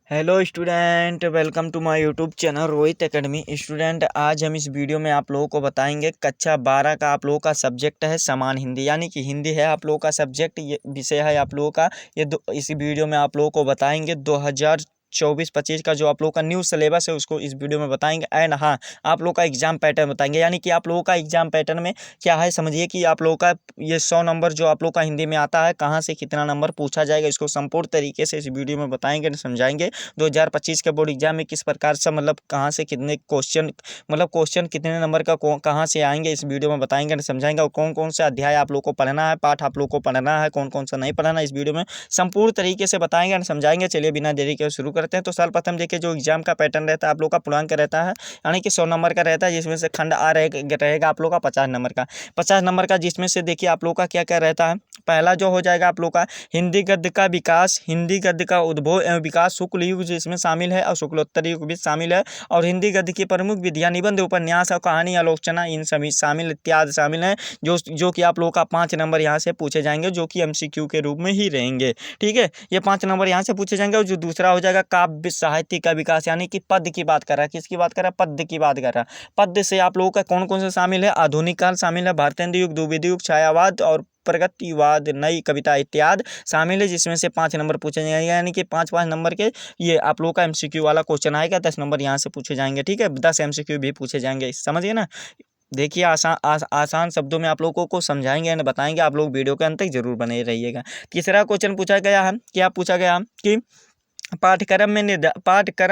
Hello student, welcome to my YouTube channel Rohit academy. Student, आज हम इस वीडियो में आप लोगों को बताएंगे कक्षा 12 का आप लोगों का सब्जेक्ट है समान हिंदी, यानी कि हिंदी है आप लोगों का सब्जेक्ट, ये विषय है आप लोगों का। इस वीडियो में आप लोगों को बताएंगे 2024-25 का जो आप लोगों का न्यू सिलेबस है उसको इस वीडियो में बताएंगे। एंड हाँ, आप लोगों का एग्जाम पैटर्न बताएंगे, यानी कि आप लोगों का एग्जाम पैटर्न में क्या है समझिए कि आप लोगों का ये 100 नंबर जो आप लोगों का हिंदी में आता है कहाँ से कितना नंबर पूछा जाएगा, इसको संपूर्ण तरीके से इस वीडियो में बताएंगे, समझाएंगे। 2025 के बोर्ड एग्जाम में किस प्रकार से मतलब कहाँ से कितने क्वेश्चन, मतलब क्वेश्चन कितने नंबर का कहाँ से आएंगे, इस वीडियो में बताएंगे, समझाएंगे। और कौन कौन सा अध्याय आप लोग को पढ़ना है, पाठ आप लोग को पढ़ना है, कौन कौन सा नहीं पढ़ना है, इस वीडियो में संपूर्ण तरीके से बताएंगे और समझाएंगे। चलिए बिना देरी के शुरू करते हैं। तो सर्वप्रथम देखिए, जो एग्जाम का पैटर्न रहता है आप लोग का पूर्णांक रहता है, यानी कि 100 नंबर का रहता है, जिसमें से खंड आ रहेगा आप लोग का 50 नंबर का। 50 नंबर का, जिसमें से देखिए आप लोग का क्या क्या रहता है। पहला जो हो जाएगा आप लोग का हिंदी गद्य का विकास, हिंदी गद्य का उद्भव एवं विकास, शुक्ल युग जिसमें शामिल है और शुक्लोत्तर युग भी शामिल है, और हिंदी गद्य की प्रमुख विधियां, निबंध, उपन्यास और कहानी, आलोचना, इन सभी शामिल इत्यादि शामिल हैं, जो कि आप लोगों का 5 नंबर यहाँ से पूछे जाएंगे, जो कि एमसीक्यू के रूप में ही रहेंगे। ठीक है, ये 5 नंबर यहाँ से पूछे जाएंगे। और जो दूसरा हो जाएगा काव्य साहित्य का विकास, यानी कि पद्य की बात कर रहा है, किसकी बात कर रहा है, पद्य की बात कर रहा है। पद्य से आप लोगों का कौन कौन से शामिल है, आधुनिक काल शामिल है, भारतेंदु युग, द्विवेदी युग, छायावाद और प्रगतिवाद, नई कविता इत्यादि शामिल है, जिसमें से 5 नंबर पूछे जाएंगे, यानी कि 5-5 नंबर के ये आप लोगों का एमसीक्यू वाला क्वेश्चन आएगा। 10 नंबर यहाँ से पूछे जाएंगे। ठीक है, 10 एमसीक्यू भी पूछे जाएंगे, समझिए ना। देखिए, आसान शब्दों में आप लोगों को समझाएंगे और बताएंगे, आप लोग वीडियो के अंत तक जरूर बने रहिएगा। तीसरा क्वेश्चन पूछा गया है, क्या पूछा गया कि पाठ्यक्रम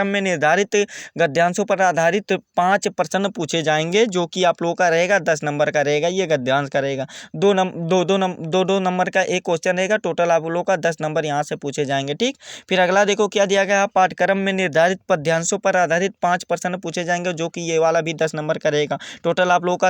में निर्धारित गद्यांशों पर आधारित 5 प्रश्न पूछे जाएंगे, जो कि आप लोगों का रहेगा 10 नंबर का रहेगा, ये गद्यांश का रहेगा। दो नंबर का एक क्वेश्चन रहेगा, टोटल आप लोगों का 10 नंबर यहाँ से पूछे जाएंगे। ठीक, फिर अगला देखो क्या दिया गया है, पाठ्यक्रम में निर्धारित पद्यांशों पर आधारित 5 प्रश्न पूछे जाएंगे, जो कि ये वाला भी 10 नंबर का रहेगा। टोटल आप लोगों का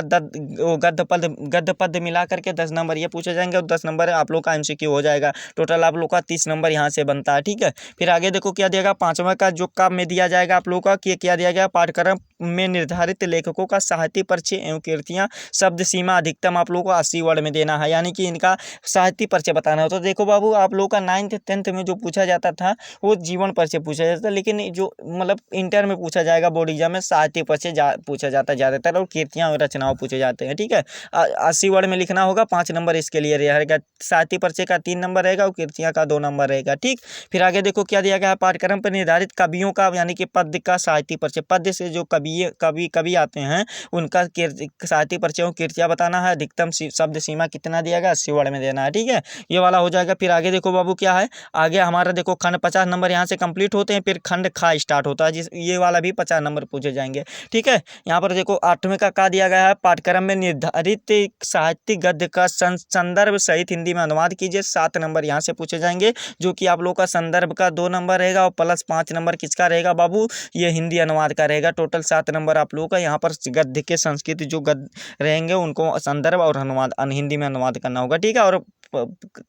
गद्य पद्य मिला करके 10 नंबर ये पूछे जाएंगे, और 10 नंबर आप लोग का एमसीक्यू हो जाएगा। टोटल आप लोग का 30 नंबर यहाँ से बनता है। ठीक है, फिर आगे देखो क्या दिया गया, 5वां का जो काम में दिया जाएगा आप लोगों का कि क्या दिया गया, पाठ्यक्रम में निर्धारित लेखकों का साहित्य परिचय एवं कृतियां, शब्द सीमा अधिकतम आप लोगों को 80 वर्ड में देना है, यानी कि इनका साहित्य परिचय बताना है। तो देखो बाबू, आप लोगों का 9th 10th में जो पूछा जाता था वो जीवन परिचय पूछा जाता था, लेकिन जो मतलब इंटर में पूछा जाएगा बोर्ड एग्जाम में, साहित्य परिचय पूछा जाता है ज़्यादातर, और कृतियां और रचनाओं पूछे जाते हैं। ठीक है, 80 वर्ड में लिखना होगा, 5 नंबर इसके लिए रहेगा। साहित्य परिचय का 3 नंबर रहेगा और कृतियां का 2 नंबर रहेगा। ठीक, फिर आगे देखो क्या दिया गया है, पाठ्यक्रम पर निर्धारित कवियों का, यानी कि पद्य का साहित्य परिचय, पद्य से जो कवि आते हैं उनका साहित्य परिचय और कृतियां बताना है। अधिकतम शब्द सीमा कितना दिया गया, 80 वर्ड में देना है। ठीक है, ये वाला हो जाएगा। फिर आगे देखो बाबू क्या है, आगे हमारा देखो खंड 50 नंबर यहाँ से कंप्लीट होते हैं, फिर खंड खा स्टार्ट होता है, जिस ये वाला भी 50 नंबर पूछे जाएंगे। ठीक है, यहाँ पर देखो 8वें का दिया गया है, पाठ्यक्रम में निर्धारित साहित्य गद्य का संदर्भ सहित हिंदी में अनुवाद कीजिए, 7 नंबर यहाँ से पूछे जाएंगे, जो कि आप लोग का संदर्भ का 2 नंबर रहेगा, और प्लस 5 नंबर किसका रहेगा बाबू, ये हिंदी अनुवाद का रहेगा। टोटल 7 नंबर आप लोगों का यहाँ पर गद्य के संस्कृत जो गद्य रहेंगे उनको संदर्भ और अनुवाद हिंदी में अनुवाद करना होगा। ठीक है, और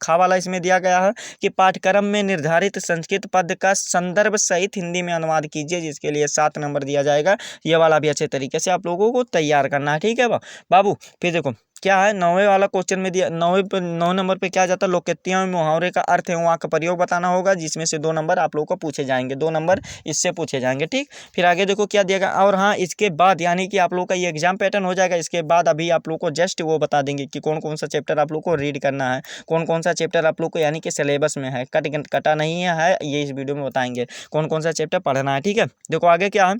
खा वाला इसमें दिया गया है कि पाठ्यक्रम में निर्धारित संस्कृत पद का संदर्भ सहित हिंदी में अनुवाद कीजिए, जिसके लिए 7 नंबर दिया जाएगा। ये वाला भी अच्छे तरीके से आप लोगों को तैयार करना है। ठीक है बाबू, फिर देखो क्या है, 9वें वाला क्वेश्चन में दिया, 9 नंबर पे क्या जाता है, लोकोक्तियां में मुहावरे का अर्थ एवं वाक्य प्रयोग बताना होगा, जिसमें से 2 नंबर आप लोगों को पूछे जाएंगे, 2 नंबर इससे पूछे जाएंगे। ठीक, फिर आगे देखो क्या दिएगा, और हाँ इसके बाद यानी कि आप लोगों का ये एग्जाम पैटर्न हो जाएगा। इसके बाद अभी आप लोग को जस्ट वो बता देंगे कि कौन कौन सा चैप्टर आप लोग को रीड करना है, कौन कौन सा चैप्टर आप लोग को यानी कि सिलेबस में है, कटा नहीं है, ये इस वीडियो में बताएंगे कौन कौन सा चैप्टर पढ़ना है। ठीक है, देखो आगे क्या है,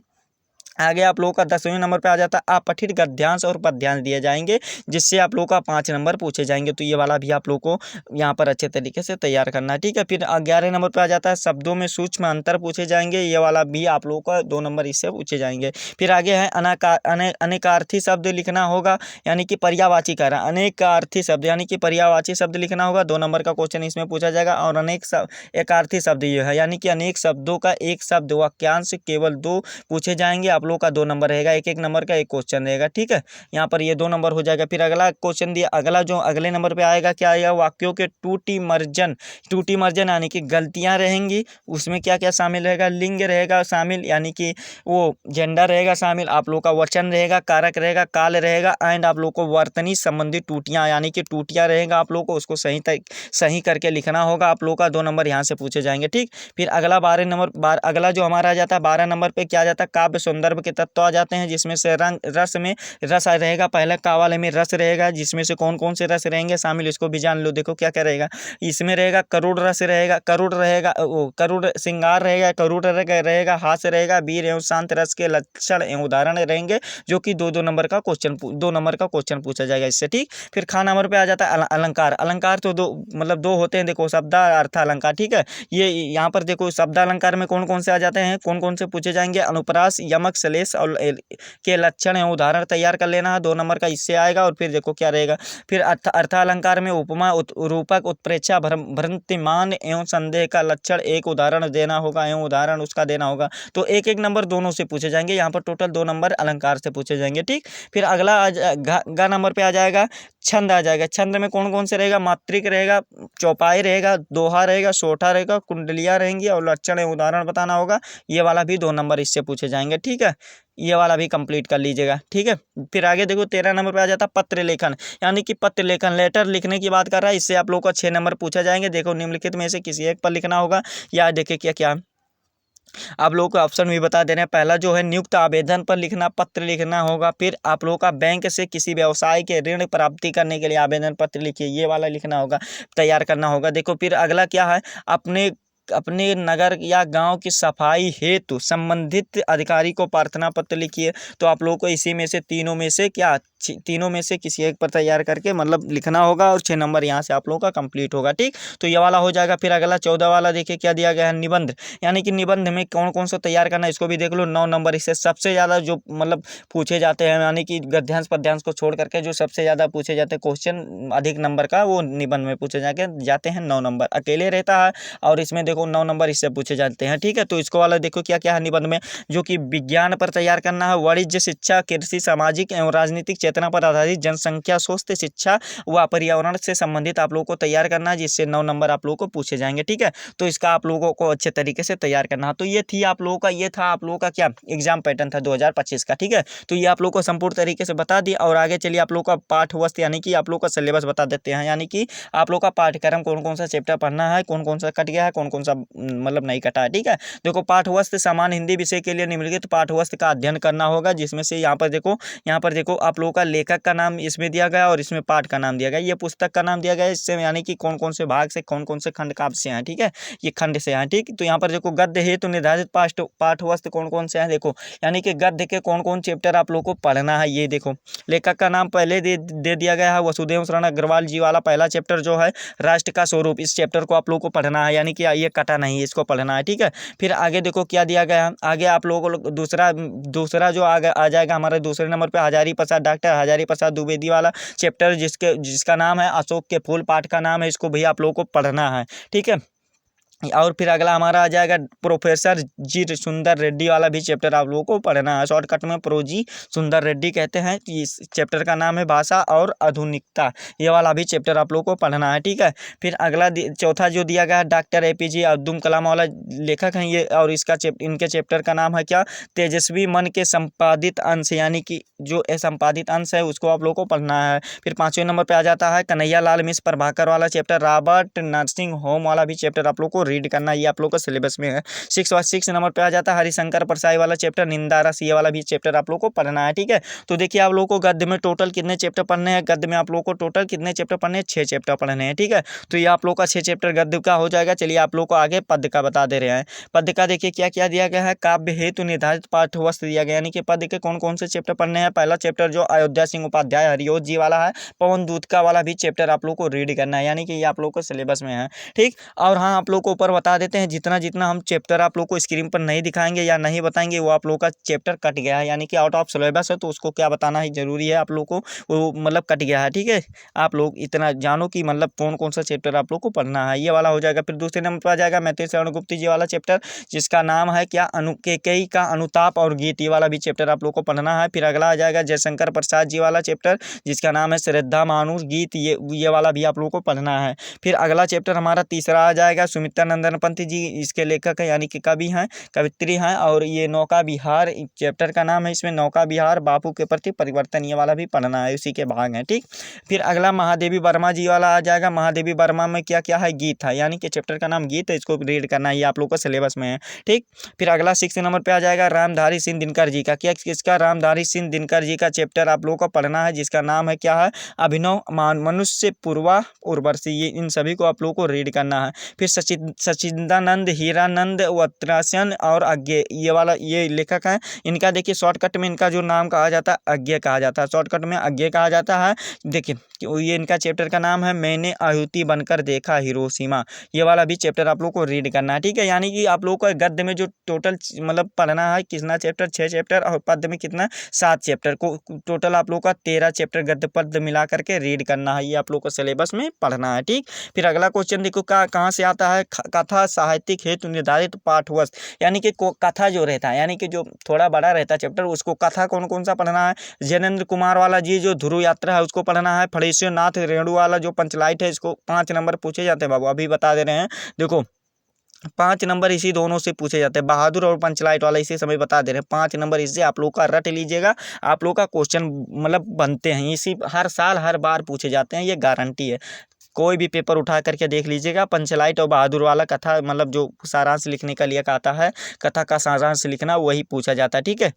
आगे आप लोगों का 10वें नंबर पे आ जाता है, अपठित गद्यांश और पद्यांश दिए जाएंगे, जिससे आप लोगों का 5 नंबर पूछे जाएंगे। तो ये वाला भी आप लोगों को यहाँ पर अच्छे तरीके से तैयार करना है। ठीक है, फिर 11 नंबर पे आ जाता है, शब्दों में सूक्ष्म अंतर पूछे जाएंगे, ये वाला भी आप लोगों का 2 नंबर इससे पूछे जाएंगे। फिर आगे है अनेकार्थी शब्द लिखना होगा, यानी कि पर्यायवाची कह रहा है, अनेकार्थी शब्द यानी कि पर्यायवाची शब्द लिखना होगा, 2 नंबर का क्वेश्चन इसमें पूछा जाएगा। और एकार्थी शब्द ये है, यानी कि अनेक शब्दों का एक शब्द वाक्यांश केवल 2 पूछे जाएंगे। आप लोग का 2 नंबर रहेगा, एक एक नंबर का एक क्वेश्चन रहेगा। ठीक है, यहाँ पर ये 2 नंबर हो जाएगा। फिर अगला क्वेश्चन दिया, अगला जो अगले नंबर पे आएगा क्या आएगा, वाक्यों के टूटी मर्जन यानी कि गलतियां रहेंगी, उसमें क्या क्या शामिल रहेगा, लिंग रहेगा शामिल यानी कि वो जेंडर रहेगा शामिल, आप लोग का वचन रहेगा, कारक रहेगा, काल रहेगा, एंड आप लोग को वर्तनी संबंधित टूटियां यानी कि टूटियां रहेगा, आप लोग को उसको सही करके लिखना होगा। आप लोग का 2 नंबर यहाँ से पूछे जाएंगे। ठीक, फिर अगला 12 नंबर, अगला जो हमारा आ जाता है 12 नंबर पे क्या आ जाता है, काव्य सौंदर्य के तत्व आ जाते हैं, जिसमें से रंग रस में रस रहेगा, पहले का वाले में रस रहेगा, जिसमें से कौन कौन से रस रहेंगे शामिल, इसको भी जान लो। देखो क्या क्या रहेगा, इसमें रहेगा करुण रस रहेगा, करुण रहेगा, करुण श्रृंगार रहेगा, करुण रहेगा, हास्य रहेगा, वीर एवं शांत रस के लक्षण एवं उदाहरण रहेंगे, जो कि 2 नंबर का क्वेश्चन पूछा जाएगा इससे। ठीक, फिर खा नंबर पे आ जाता है अलंकार। अलंकार तो दो होते हैं, देखो शब्द अर्थ अलंकार। ठीक है, ये यहाँ पर देखो शब्द अलंकार में कौन कौन से आ जाते हैं, कौन कौन से पूछे जाएंगे, अनुप्रास, यमक, श्लेष और के लक्षण एवं उदाहरण तैयार कर लेना है, 2 नंबर का इससे आएगा। और फिर देखो क्या रहेगा, फिर अर्थ अलंकार में उपमा, रूपक, उत्प्रेक्षा, भ्रांतिमान एवं संदेह का लक्षण एक उदाहरण देना होगा एवं उदाहरण उसका देना होगा। तो एक एक नंबर दोनों से पूछे जाएंगे, यहाँ पर टोटल 2 नंबर अलंकार से पूछे जाएंगे। ठीक, फिर अगला गा नंबर पे आ जाएगा छंद आ जाएगा। छंद में कौन कौन से रहेगा, मात्रिक रहेगा, चौपाई रहेगा, दोहा रहेगा, सोठा रहेगा, कुंडलियाँ रहेंगी और लक्षण एवं उदाहरण बताना होगा। ये वाला भी 2 नंबर इससे पूछे जाएंगे। ठीक है, ये वाला भी कंप्लीट कर लीजिएगा। ठीक है, फिर आगे देखो 13 नंबर पे आ जाता पत्र लेखन, यानी कि पत्र लेखन, लेटर लिखने की बात कर रहा है, इससे आप लोग को 6 नंबर पूछा जाएंगे। देखो निम्नलिखित में से किसी एक पर लिखना होगा, या देखिए क्या क्या आप लोगों को ऑप्शन भी बता दे रहे हैं। पहला जो है नियुक्त आवेदन पर लिखना, पत्र लिखना होगा। फिर आप लोगों का बैंक से किसी व्यवसाय के ऋण प्राप्ति करने के लिए आवेदन पत्र लिखिए, ये वाला लिखना होगा, तैयार करना होगा। देखो फिर अगला क्या है, अपने अपने नगर या गांव की सफाई हेतु संबंधित अधिकारी को प्रार्थना पत्र लिखिए। तो आप लोगों को इसी में से तीनों में से किसी एक पर तैयार करके मतलब लिखना होगा, और 6 नंबर यहाँ से आप लोगों का कंप्लीट होगा। ठीक, तो ये वाला हो जाएगा। फिर अगला 14 वाला देखिए क्या दिया गया है, निबंध, यानी कि निबंध में कौन कौन सा तैयार करना है, इसको भी देख लो। 9 नंबर इससे सबसे ज़्यादा जो मतलब पूछे जाते हैं, यानी कि गद्यांश पद्यांश को छोड़ करके जो सबसे ज़्यादा पूछे जाते हैं क्वेश्चन अधिक नंबर का, वो निबंध में पूछे जाते हैं। 9 नंबर अकेले रहता है, और इसमें देखो 9 नंबर इससे पूछे जाते हैं। ठीक है, तो इसको वाला देखो क्या क्या है निबंध में, जो कि विज्ञान पर तैयार करना है, वाणिज्य, शिक्षा, कृषि, सामाजिक एवं राजनीतिक चेतना पर आधारित, जनसंख्या, स्वास्थ्य, शिक्षा व पर्यावरण से संबंधित आप लोगों को तैयार करना है, जिससे 9 नंबर आप लोगों को पूछे जाएंगे। ठीक है, तो इसका आप लोगों को अच्छे तरीके से तैयार करना है। तो ये था आप लोगों का क्या एग्जाम पैटर्न था 2025 का। ठीक है, तो ये आप लोगों को संपूर्ण तरीके से बता दिया। और आगे चलिए आप लोगों का पाठ वस्तु यानी कि आप लोग का सिलेबस बता देते हैं, यानी कि आप लोग का पाठ्यक्रम कौन कौन सा चैप्टर पढ़ना है, कौन कौन सा कट गया है, कौन कौन सा मतलब नहीं कटा है। ठीक है, देखो पाठवस्तु सामान्य हिंदी विषय के लिए निम्नलिखित पाठवस्तु का अध्ययन करना होगा, जिसमें से यहाँ पर देखो आप लोगों का लेखक का नाम इसमें दिया गया और इसमें पाठ का नाम दिया गया, ये पुस्तक का नाम दिया गया इससे, यानी कि कौन कौन से भाग से कौन कौन से खंड काव्य से हैं। ठीक है, ये खंड से हैं। ठीक, तो यहाँ पर देखो गद्य हेतु निर्धारित पाठवस्तु कौन कौन से हैं, देखो यानी कि गद्य के कौन कौन चैप्टर आप लोग को पढ़ना है। ये देखो लेखक का नाम पहले दे दिया गया है, वसुदेव शरण अग्रवाल जी वाला पहला चैप्टर जो है राष्ट्र का स्वरूप, इस चैप्टर को आप लोग को पढ़ना है, यानी कि ये कटा नहीं, इसको पढ़ना है। ठीक है, फिर आगे देखो क्या दिया गया है, आगे आप लोगों को दूसरा जो आगे आ जाएगा हमारे दूसरे नंबर पे हजारी प्रसाद, डॉक्टर हजारी प्रसाद द्विवेदी वाला चैप्टर, जिसका नाम है अशोक के फूल, पाठ का नाम है, इसको भी आप लोगों को पढ़ना है। ठीक है, और फिर अगला हमारा आ जाएगा प्रोफेसर जी सुंदर रेड्डी वाला भी चैप्टर आप लोगों को पढ़ना है, शॉर्टकट में प्रोजी सुंदर रेड्डी कहते हैं। इस चैप्टर का नाम है भाषा और आधुनिकता, ये वाला भी चैप्टर आप लोगों को पढ़ना है। ठीक है, फिर अगला चौथा जो दिया गया है डॉक्टर APJ अब्दुल कलाम वाला लेखक हैं ये, और इनके चैप्टर का नाम है क्या, तेजस्वी मन के संपादित अंश, यानी कि जो संपादित अंश है उसको आप लोगों को पढ़ना है। फिर 5वें नंबर पर आ जाता है कन्हैया लाल मिश्र प्रभाकर वाला चैप्टर, रॉबर्ट नर्सिंग होम वाला भी चैप्टर आप लोग को रीड करना, ये आप लोग का सिलेबस में है। 6 नंबर पे आ जाता है हरिशंकर परसाई वाला चैप्टर, निंदा रस, ये वाला भी चैप्टर आप लोग को पढ़ना है। ठीक है, तो देखिए आप लोग को गद्य में टोटल कितने चैप्टर पढ़ने हैं, गद्य में आप लोग को टोटल कितने चैप्टर पढ़ने हैं, 6 चैप्टर पढ़ने हैं। ठीक है, तो ये आप लोग का 6 चैप्टर गद्य का हो जाएगा। चलिए आप लोग को आगे पद्य का बता दे रहे हैं। पद्य का देखिए क्या क्या दिया गया है, काव्य हेतु निर्धारित पाठ्यवस्तु दिया गया, यानी कि पद्य के कौन कौन से चैप्टर पढ़ने हैं। पहला चैप्टर जो अयोध्या सिंह उपाध्याय हरिओत जी वाला है, पवन दूत का वाला भी चैप्टर आप लोग को रीड करना है, यानी कि ये आप लोग को सिलेबस में है। ठीक, और हाँ आप लोग को ऊपर बता देते हैं, जितना जितना हम चैप्टर आप लोग को स्क्रीन पर नहीं दिखाएंगे या नहीं बताएंगे वो आप लोग का चैप्टर कट गया है, यानी कि आउट ऑफ सिलेबस है, तो उसको क्या बताना ही जरूरी है आप लोग को, वो मतलब कट गया है। ठीक है, आप लोग इतना जानो कि मतलब कौन कौन सा चैप्टर आप लोग को पढ़ना है, ये वाला हो जाएगा। फिर दूसरे नंबर पर आ जाएगा मैथिली शरण गुप्त जी वाला चैप्टर, जिसका नाम है क्या, कैकेयी का अनुताप और गीत, ये वाला भी चैप्टर आप लोग को पढ़ना है। फिर अगला आ जाएगा जयशंकर प्रसाद जी वाला चैप्टर, जिसका नाम है श्रद्धा मानुष गीत, ये वाला भी आप लोग को पढ़ना है। फिर अगला चैप्टर हमारा तीसरा आ जाएगा सुमित्रा नंदन पंत जी, इसके लेखक है यानी कि कवि हैं, कवित्री हैं, और ये नौका विहार चैप्टर का नाम है, इसमें नौका विहार बापू के प्रति परिवर्तन, ये वाला भी पढ़ना है, उसी के भाग हैं। ठीक, फिर अगला महादेवी वर्मा जी वाला आ जाएगा। महादेवी वर्मा में क्या क्या है, गीत है, यानी कि चैप्टर का नाम गीत है, इसको रीड करना है, ये आप लोग का सिलेबस में है। ठीक, फिर अगला 6 नंबर पे आ जाएगा रामधारी सिंह दिनकर जी का, क्या किसका, रामधारी सिंह दिनकर जी का चैप्टर आप लोगों को पढ़ना है, जिसका नाम है क्या है, अभिनव मनुष्य पूर्वा उर्वशी, ये इन सभी को आप लोगों को रीड करना है। फिर सचिदानंद हीरानंद वत्रासन और अज्ञे, ये वाला ये लेखक है, इनका देखिए शॉर्टकट में इनका जो नाम कहा जाता है अज्ञे कहा जाता है, शॉर्टकट में अज्ञे कहा जाता है। देखिए ये इनका चैप्टर का नाम है मैंने आहुति बनकर देखा हिरोशिमा, ये वाला भी चैप्टर आप लोग को रीड करना है। ठीक है, यानी कि आप लोग को गद्य में जो टोटल मतलब पढ़ना है कितना चैप्टर, 6 चैप्टर, और पद्य में कितना, 7 चैप्टर को, टोटल आप लोग का 13 चैप्टर गद्य पद्य मिला करके रीड करना है, ये आप लोग को सिलेबस में पढ़ना है। ठीक, फिर अगला क्वेश्चन देखो कहाँ से आता है, कथा साहित्यिक हेतु निर्धारित पाठवस्तु, यानी कि कथा जो रहता है, यानी कि जो थोड़ा बड़ा रहता है चैप्टर, उसको कथा कौन कौन सा पढ़ना है, जैनेन्द्र कुमार वाला जी जो ध्रुव यात्रा है उसको पढ़ना है, फणीश्वर नाथ रेणु वाला जो पंचलाइट है इसको 5 नंबर पूछे जाते हैं बाबू, अभी बता दे रहे हैं। देखो 5 नंबर इसी दोनों से पूछे जाते हैं, बहादुर और पंचलाइट वाला इसी समय बता दे रहे हैं, 5 नंबर इससे आप लोग का रट लीजिएगा, आप लोग का क्वेश्चन मतलब बनते हैं, इसी हर साल हर बार पूछे जाते हैं, ये गारंटी है। कोई भी पेपर उठा करके देख लीजिएगा, पंचलाइट और बहादुर वाला कथा मतलब जो सारांश लिखने का लिए आता है, कथा का सारांश लिखना, वही पूछा जाता है। ठीक है,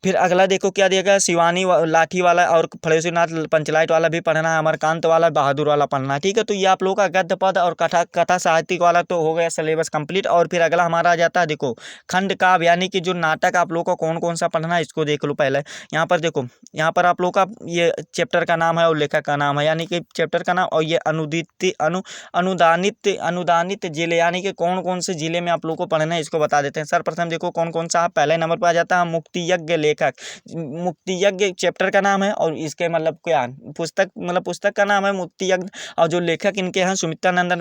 फिर अगला देखो क्या दिया गया, शिवानी लाठी वाला और फणेश्वरनाथ पंचलाइट वाला भी पढ़ना है, अमरकांत वाला बहादुर वाला पढ़ना है। ठीक है, तो ये आप लोगों का गद्य पद और कथा साहित्यिक वाला तो हो गया सिलेबस कंप्लीट। और फिर अगला हमारा आ जाता है देखो खंड काव्य, यानी कि जो नाटक आप लोगों को कौन कौन सा पढ़ना है इसको देख लो पहले। यहाँ पर देखो, यहाँ पर आप लोग का ये चैप्टर का नाम है और लेखक का नाम है, यानी कि चैप्टर का नाम, और ये अनुदानित जिले, यानी कि कौन कौन से जिले में आप लोग को पढ़ना है इसको बता देते हैं। सर्वप्रथम देखो कौन कौन सा, पहले नंबर पर आ जाता है मुक्ति यज्ञ लेखक, मुक्ति यज्ञ चैप्टर का नाम है, और इसके मतलब क्या पुस्तक का नाम है मुक्ति यज्ञ, और जो लेखक इनके हैं सुमित्रा नंदन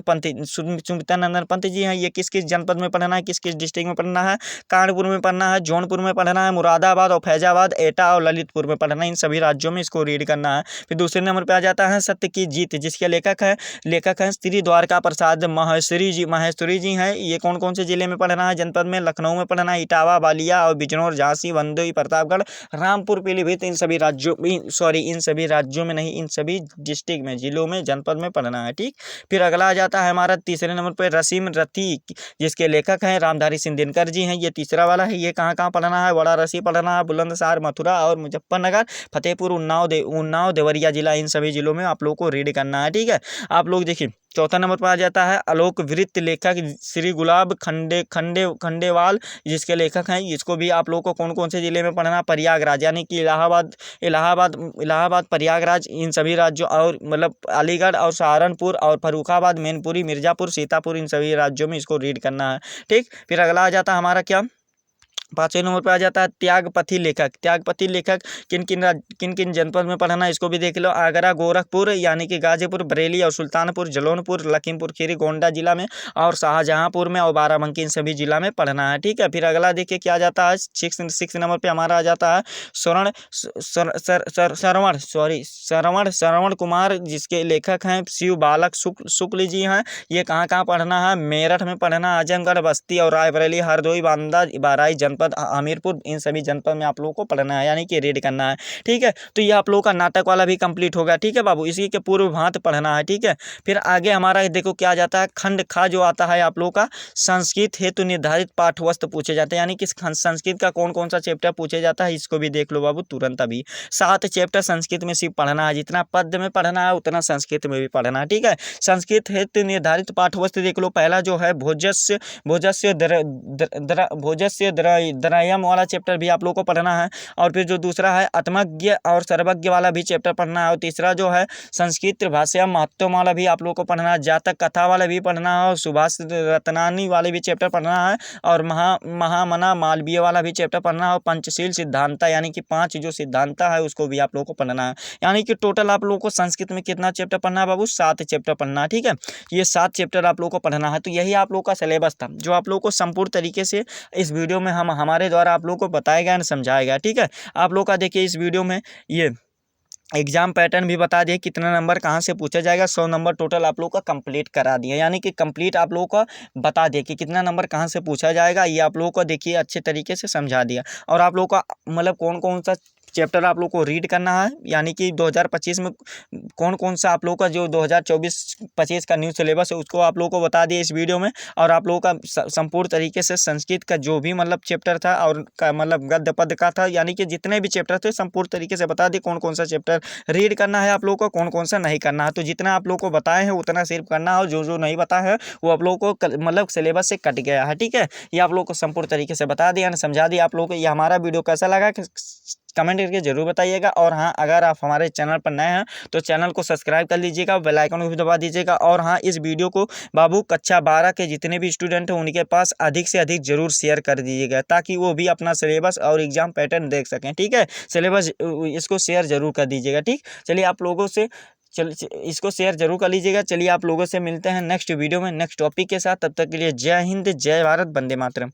पंत जी हैं। ये किस किस जनपद में पढ़ना है, किस किस डिस्ट्रिक्ट में पढ़ना है, कानपुर में पढ़ना है, जौनपुर में पढ़ना है, मुरादाबाद और फैजाबाद, एटा और ललितपुर में पढ़ना है, इन सभी राज्यों में इसको रीड करना है। फिर दूसरे नंबर पर आ जाता है सत्य की जीत, जिसके लेखक हैं श्री द्वारका प्रसाद माहेश्वरी जी हैं। ये कौन कौन से जिले में पढ़ना है, जनपद में, लखनऊ में पढ़ना है, इटावा बालिया और बिजनौर, झांसी, भदोही, प्रतापगढ़, रामपुर, पीलीभीत, इन सभी राज्यों में नहीं, इन सभी डिस्ट्रिक्ट में, जिलों में, जनपद में पढ़ना है। ठीक, फिर अगला आ जाता है हमारा तीसरे नंबर पर रसीम रती, जिसके लेखक हैं रामधारी सिंह दिनकर जी हैं। ये तीसरा वाला है, ये कहाँ कहाँ पढ़ना है, बड़ा रसी पढ़ना है, बुलंदशहर, मथुरा और मुजफ्फरनगर, फतेहपुर, उन्नाव, देवरिया जिला, इन सभी जिलों में आप लोग को रीड करना है। ठीक है, आप लोग देखिए चौथा नंबर पर आ जाता है आलोक वृत्त, लेखक श्री गुलाब खंडेवाल, जिसके लेखक हैं। इसको भी आप लोग को कौन कौन से जिले में पढ़ना, प्रयागराज, यानी कि इलाहाबाद प्रयागराज, इन सभी राज्यों, और मतलब अलीगढ़ और सहारनपुर और फर्रुखाबाद, मैनपुरी, मिर्जापुर, सीतापुर, इन सभी राज्यों में इसको रीड करना है। ठीक, फिर अगला आ जाता है हमारा क्या, 5वें नंबर पर आ जाता है त्यागपति लेखक किन किन जनपद में पढ़ना है इसको भी देख लो, आगरा, गोरखपुर यानी कि गाजीपुर, बरेली और सुल्तानपुर, जलौनपुर, लखीमपुर खीरी, गोंडा जिला में, और शाहजहांपुर में और बाराबंकी, इन सभी जिला में पढ़ना है। ठीक है, फिर अगला देखिए क्या आ जाता है, 6 नंबर पर हमारा आ जाता है श्रवण कुमार, जिसके लेखक हैं शिव बालक शुक्ल जी हैं। ये कहाँ कहाँ पढ़ना है, मेरठ में पढ़ना, आजमगढ़, बस्ती और रायबरेली, हरदोई, बांदा, बाराई जनपद, हमीरपुर, इन सभी जनपद में आप लोगों को पढ़ना है, यानी कि रीड करना है। ठीक है, तो ये आप लोगों का नाटक वाला भी कंप्लीट हो गया। ठीक है बाबू, इसी के पूर्व भांत पढ़ना है। ठीक है, फिर आगे हमारा देखो क्या जाता है, खंड खा जो आता है आप लोगों का संस्कृत हेतु निर्धारित पाठ्यवस्तु पूछे जाते हैं, यानी कि संस्कृत का कौन कौन सा चैप्टर पूछे जाता है इसको भी देख लो बाबू तुरंत। अभी 7 चैप्टर संस्कृत में सिर्फ पढ़ना है, जितना पद्य में पढ़ना है उतना संस्कृत में भी पढ़ना है। ठीक है, संस्कृत हेतु निर्धारित पाठ्यवस्तु देख लो, पहला जो है भोजस्य द्रयम वाला चैप्टर भी आप लोग को पढ़ना है। और फिर जो दूसरा है आत्मज्ञ और सर्वज्ञ वाला भी चैप्टर पढ़ना है। और तीसरा जो है संस्कृत भाषा महत्व वाला भी आप लोग को पढ़ना है। जातक कथा वाला भी पढ़ना है और सुभाष रत्नानी वाले भी चैप्टर पढ़ना है। और महामना मालवीय वाला भी चैप्टर पढ़ना है। और पंचशील सिद्धांता यानी कि 5 जो सिद्धांता है उसको भी आप लोग को पढ़ना है। यानी कि टोटल आप लोग को संस्कृत में कितना चैप्टर पढ़ना है बाबू? 7 चैप्टर पढ़ना है। ठीक है, ये 7 चैप्टर आप लोग को पढ़ना है। तो यही आप लोग का सिलेबस था जो आप लोग को संपूर्ण तरीके से इस वीडियो में हमारे द्वारा आप लोग को बताया गया और समझाया गया। ठीक है, आप लोग का देखिए इस वीडियो में ये एग्जाम पैटर्न भी बता दिए, कितना नंबर कहाँ से पूछा जाएगा। 100 नंबर टोटल आप लोग का कंप्लीट करा दिया, यानी कि कंप्लीट आप लोगों का बता दिया कि कितना नंबर कहाँ से पूछा जाएगा। ये आप लोगों को देखिए अच्छे तरीके से समझा दिया। और आप लोगों का मतलब कौन कौन सा चैप्टर आप लोग को रीड करना है, यानी कि 2025 में कौन कौन सा आप लोगों का जो 2024-25 का न्यू सिलेबस है उसको आप लोगों को बता दिए इस वीडियो में। और आप लोगों का संपूर्ण तरीके से संस्कृत का जो भी मतलब चैप्टर था और का मतलब गद्य पद का था, यानी कि जितने भी चैप्टर थे संपूर्ण तरीके से बता दिए कौन कौन सा चैप्टर रीड करना है आप लोगों को, कौन कौन सा नहीं करना है। तो जितना आप लोग को बताए हैं उतना सिर्फ करना है, और जो जो नहीं बताया है वो आप लोगों को मतलब सिलेबस से कट गया है। ठीक है, ये आप लोग को संपूर्ण तरीके से बता दिया, समझा दिया आप लोगों को। ये हमारा वीडियो कैसा लगा कमेंट करके जरूर बताइएगा। और हाँ, अगर आप हमारे चैनल पर नए हैं तो चैनल को सब्सक्राइब कर लीजिएगा, बेल आइकन को भी दबा दीजिएगा। और हाँ, इस वीडियो को बाबू कक्षा 12 के जितने भी स्टूडेंट हैं उनके पास अधिक से अधिक जरूर शेयर कर दीजिएगा, ताकि वो भी अपना सिलेबस और एग्जाम पैटर्न देख सकें। ठीक है, सिलेबस इसको शेयर जरूर कर दीजिएगा। ठीक, चलिए आप लोगों से इसको शेयर जरूर कर लीजिएगा। चलिए आप लोगों से मिलते हैं नेक्स्ट वीडियो में नेक्स्ट टॉपिक के साथ। तब तक के लिए जय हिंद, जय भारत, वंदे मातरम।